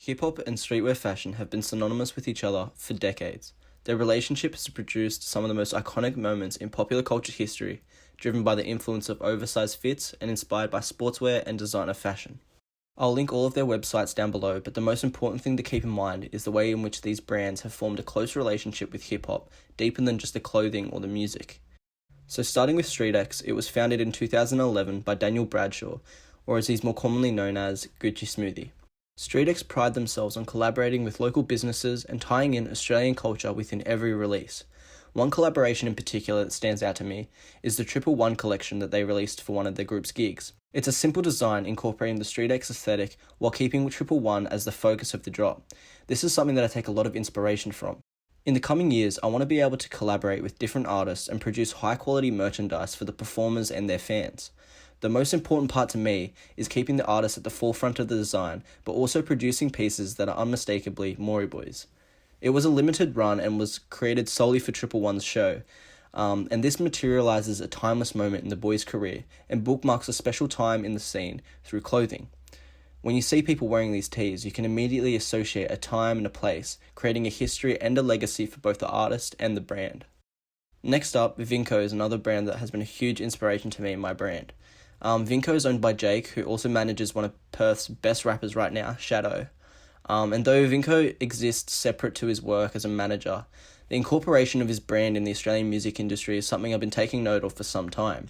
Hip-hop and streetwear fashion have been synonymous with each other for decades. Their relationship has produced some of the most iconic moments in popular culture history, driven by the influence of oversized fits and inspired by sportswear and designer fashion. I'll link all of their websites down below, but the most important thing to keep in mind is the way in which these brands have formed a close relationship with hip-hop, deeper than just the clothing or the music. So starting with StreetX, it was founded in 2011 by Daniel Bradshaw, or as he's more commonly known as, Gucci Smoothie. StreetX pride themselves on collaborating with local businesses and tying in Australian culture within every release. One collaboration in particular that stands out to me is the 111 collection that they released for one of their group's gigs. It's a simple design incorporating the StreetX aesthetic while keeping 111 as the focus of the drop. This is something that I take a lot of inspiration from. In the coming years, I want to be able to collaborate with different artists and produce high quality merchandise for the performers and their fans. The most important part to me is keeping the artist at the forefront of the design, but also producing pieces that are unmistakably Maury Boys. It was a limited run and was created solely for 111's show, and this materializes a timeless moment in the boys' career and bookmarks a special time in the scene through clothing. When you see people wearing these tees, you can immediately associate a time and a place, creating a history and a legacy for both the artist and the brand. Next up, Vinco is another brand that has been a huge inspiration to me and my brand. Vinco is owned by Jake, who also manages one of Perth's best rappers right now, Shadow. And though Vinco exists separate to his work as a manager, the incorporation of his brand in the Australian music industry is something I've been taking note of for some time.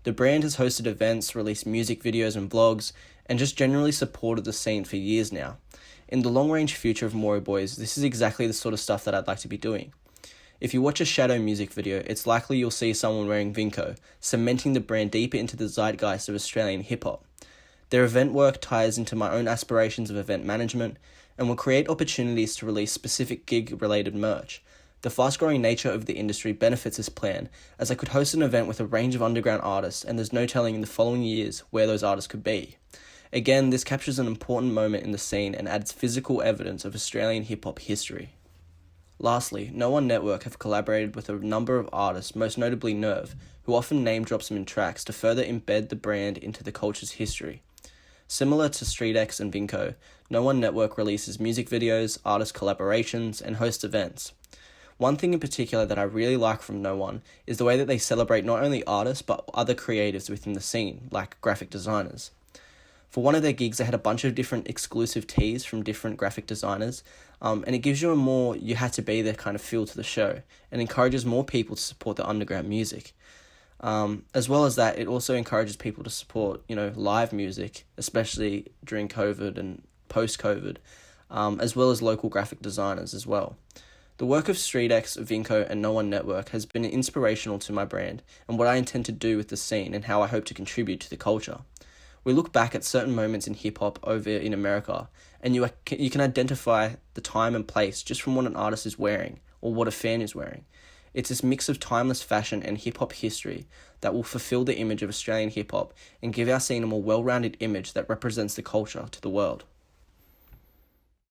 The brand has hosted events, released music videos and vlogs, and just generally supported the scene for years now. In the long-range future of Maury Boys, this is exactly the sort of stuff that I'd like to be doing. If you watch a Shadow music video, it's likely you'll see someone wearing Vinco, cementing the brand deeper into the zeitgeist of Australian hip-hop. Their event work ties into my own aspirations of event management and will create opportunities to release specific gig-related merch. The fast-growing nature of the industry benefits this plan, as I could host an event with a range of underground artists and there's no telling in the following years where those artists could be. Again, this captures an important moment in the scene and adds physical evidence of Australian hip-hop history. Lastly, No One Network have collaborated with a number of artists, most notably Nerve, who often name drops them in tracks to further embed the brand into the culture's history. Similar to StreetX and Vinco, No One Network releases music videos, artist collaborations, and hosts events. One thing in particular that I really like from No One is the way that they celebrate not only artists but other creatives within the scene, like graphic designers. For one of their gigs, they had a bunch of different exclusive tees from different graphic designers, and it gives you a more you had to be there kind of feel to the show, and encourages more people to support the underground music. As well as that, it also encourages people to support, live music, especially during COVID and post-COVID, as well as local graphic designers as well. The work of StreetX, Vinco, and No One Network has been inspirational to my brand and what I intend to do with the scene and how I hope to contribute to the culture. We look back at certain moments in hip-hop over in America, and you can identify the time and place just from what an artist is wearing or what a fan is wearing. It's this mix of timeless fashion and hip-hop history that will fulfill the image of Australian hip-hop and give our scene a more well-rounded image that represents the culture to the world.